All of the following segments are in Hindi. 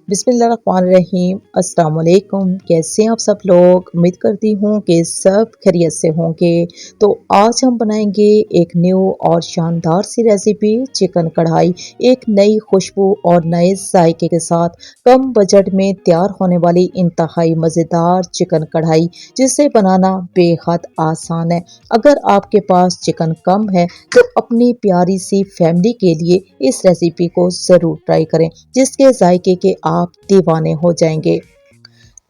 बिस्मिल्लाहिर्रहमानिर्रहीम। अस्सलाम वालेकुम। कैसे हैं आप सब लोग? उम्मीद करती हूँ कि सब खैरियत से होंगे। तो आज हम बनाएंगे एक न्यू और शानदार सी रेसिपी चिकन कढ़ाई। एक नई खुशबू और नए जायके के साथ कम बजट में तैयार होने वाली इंतहाई मज़ेदार चिकन कढ़ाई, जिसे बनाना बेहद आसान है। अगर आपके पास चिकन कम है तो अपनी प्यारी सी फैमिली के लिए इस रेसिपी को ज़रूर ट्राई करें, जिसके जायके के आप दीवाने हो जाएंगे।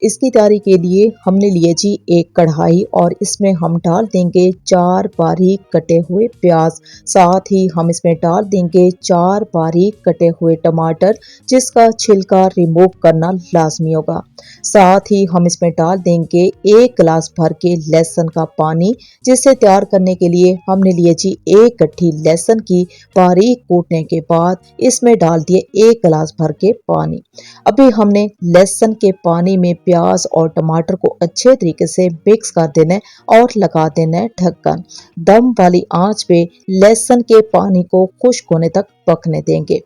इसकी तैयारी के लिए हमने लिए जी एक कढ़ाई और इसमें हम डाल देंगे 4 बारीक कटे हुए प्याज। साथ ही हम इसमें डाल देंगे 4 बारीक कटे हुए टमाटर, जिसका छिलका रिमूव करना लाजमी होगा। साथ ही हम इसमें डाल देंगे 1 गिलास भर के लहसुन का पानी, जिसे तैयार करने के लिए हमने लिए जी एक गट्ठी लहसुन की बारीक कूटने के बाद इसमें डाल दिए 1 गिलास भर के पानी। अभी हमने लहसुन के पानी में प्याज और टमाटर को अच्छे तरीके से मिक्स कर देना है और लगा देना है ढक्कन। दम वाली आंच पे लहसुन के पानी को खुश्क होने तक पकने देंगे।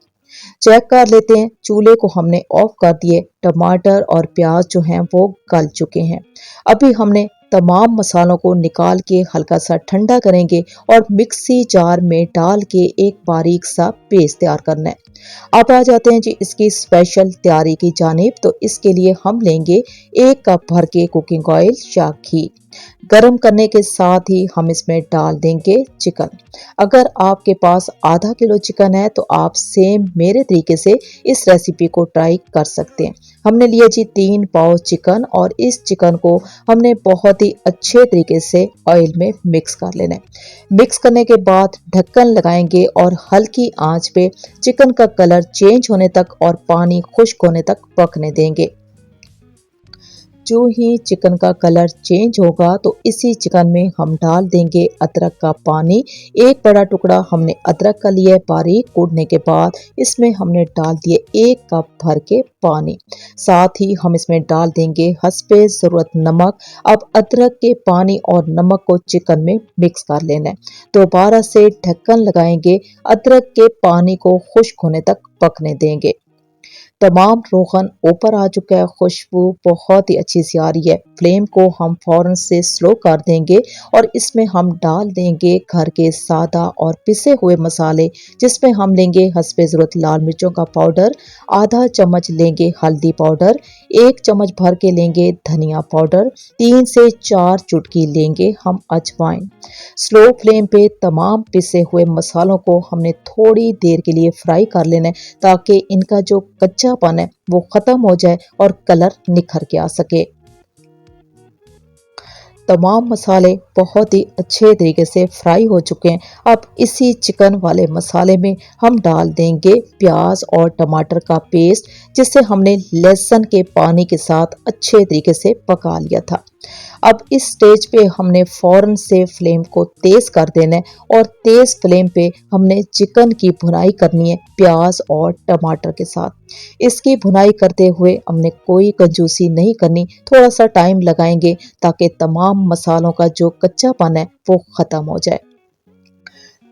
चेक कर लेते हैं, चूल्हे को हमने ऑफ कर दिए। टमाटर और प्याज जो हैं वो गल चुके हैं। अभी हमने तमाम मसालों को निकाल के हल्का सा ठंडा करेंगे और मिक्सी जार में डाल के एक बारीक सा पेस्ट तैयार करना है। अब आ जाते हैं जी इसकी स्पेशल तैयारी की जानिब। तो इसके लिए हम लेंगे 1 कप भर के कुकिंग ऑयल या घी। गरम करने के साथ ही हम इसमें डाल देंगे चिकन। अगर आपके पास आधा किलो चिकन है तो आप सेम मेरे तरीके से इस रेसिपी को ट्राई कर सकते हैं। हमने लिया जी 3 पाव चिकन और इस चिकन को हमने बहुत ही अच्छे तरीके से ऑयल में मिक्स कर लेना है। मिक्स करने के बाद ढक्कन लगाएंगे और हल्की आंच पे चिकन का कलर चेंज होने तक और पानी खुश्क होने तक पकने देंगे। जो ही चिकन का कलर चेंज होगा तो इसी चिकन में हम डाल देंगे अदरक का पानी। एक बड़ा टुकड़ा हमने अदरक का लिया, बारीक कूटने के बाद इसमें हमने डाल दिए 1 कप भर के पानी। साथ ही हम इसमें डाल देंगे हस्बे ज़रूरत नमक। अब अदरक के पानी और नमक को चिकन में मिक्स कर लेना है। दोबारा से ढक्कन लगाएंगे, अदरक के पानी को खुश्क होने तक पकने देंगे। तमाम रोगन ऊपर आ चुका है, खुशबू बहुत ही अच्छी सी आ रही है। फ्लेम को हम फौरन से स्लो कर देंगे और इसमें हम डाल देंगे घर के सादा और पिसे हुए मसाले, जिसमें हम लेंगे हस्बे ज़रूरत लाल मिर्चों का पाउडर, आधा चम्मच लेंगे हल्दी पाउडर, 1 चम्मच भर के लेंगे धनिया पाउडर, 3 से 4 चुटकी लेंगे हम अजवाइन। स्लो फ्लेम पे तमाम पिसे हुए मसालों को हमने थोड़ी देर के लिए फ्राई कर लेना है, ताकि इनका जो कच्चापन है वो खत्म हो जाए और कलर निखर के आ सके। तमाम मसाले बहुत ही अच्छे तरीके से फ्राई हो चुके हैं। अब इसी चिकन वाले मसाले में हम डाल देंगे प्याज और टमाटर का पेस्ट, जिसे हमने लहसुन के पानी के साथ अच्छे तरीके से पका लिया था। अब इस स्टेज पे हमने फौरन से फ्लेम को तेज कर देना है और तेज फ्लेम पे हमने चिकन की भुनाई करनी है प्याज और टमाटर के साथ। इसकी भुनाई करते हुए हमने कोई कंजूसी नहीं करनी, थोड़ा सा टाइम लगाएंगे ताकि तमाम मसालों का जो कच्चापन है वो खत्म हो जाए।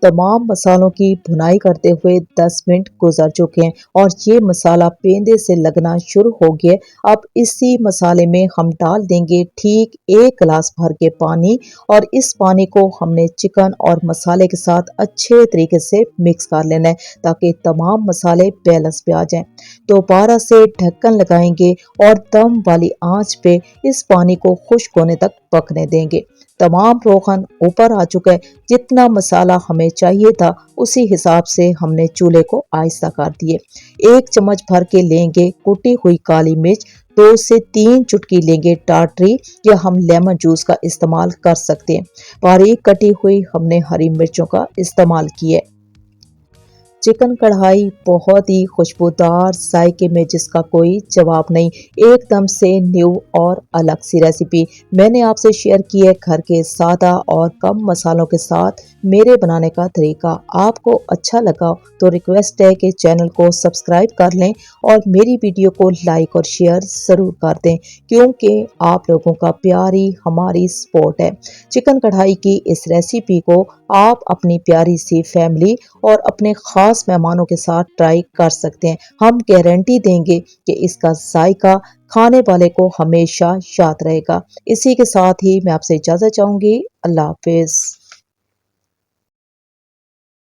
तमाम मसालों की भुनाई करते हुए 10 मिनट गुजर चुके हैं और ये मसाला पेंदे से लगना शुरू हो गया। अब इसी मसाले में हम डाल देंगे ठीक 1 गिलास भर के पानी और इस पानी को हमने चिकन और मसाले के साथ अच्छे तरीके से मिक्स कर लेना है, ताकि तमाम मसाले बैलेंस पे आ जाएं। दोबारा से ढक्कन लगाएंगे और दम वाली आंच पे इस पानी को खुश्क होने तक पकने देंगे। तमाम रोगन ऊपर आ चुका है। जितना मसाला हमें चाहिए था उसी हिसाब से हमने चूल्हे को आहिस्ता कर दिए। 1 चम्मच भर के लेंगे कुटी हुई काली मिर्च, 2 से 3 चुटकी लेंगे टाटरी या हम लेमन जूस का इस्तेमाल कर सकते हैं। बारीक कटी हुई हमने हरी मिर्चों का इस्तेमाल किया। चिकन कढ़ाई बहुत ही खुशबूदार जायके में जिसका कोई जवाब नहीं, एकदम से न्यू और अलग सी रेसिपी मैंने आपसे शेयर की है घर के सादा और कम मसालों के साथ मेरे बनाने का तरीका आपको अच्छा लगा तो रिक्वेस्ट है कि चैनल को सब्सक्राइब कर लें और मेरी वीडियो को लाइक और शेयर ज़रूर कर दें, क्योंकि आप लोगों का प्यार ही हमारी सपोर्ट है। चिकन कढ़ाई की इस रेसिपी को आप अपनी प्यारी सी फैमिली और अपने ख़ास मेहमानों के साथ ट्राई कर सकते हैं। हम गारंटी देंगे कि इसका जायका खाने वाले को हमेशा याद रहेगा। इसी के साथ ही मैं आपसे इजाज़त चाहूँगी। अल्लाह हाफ़िज़।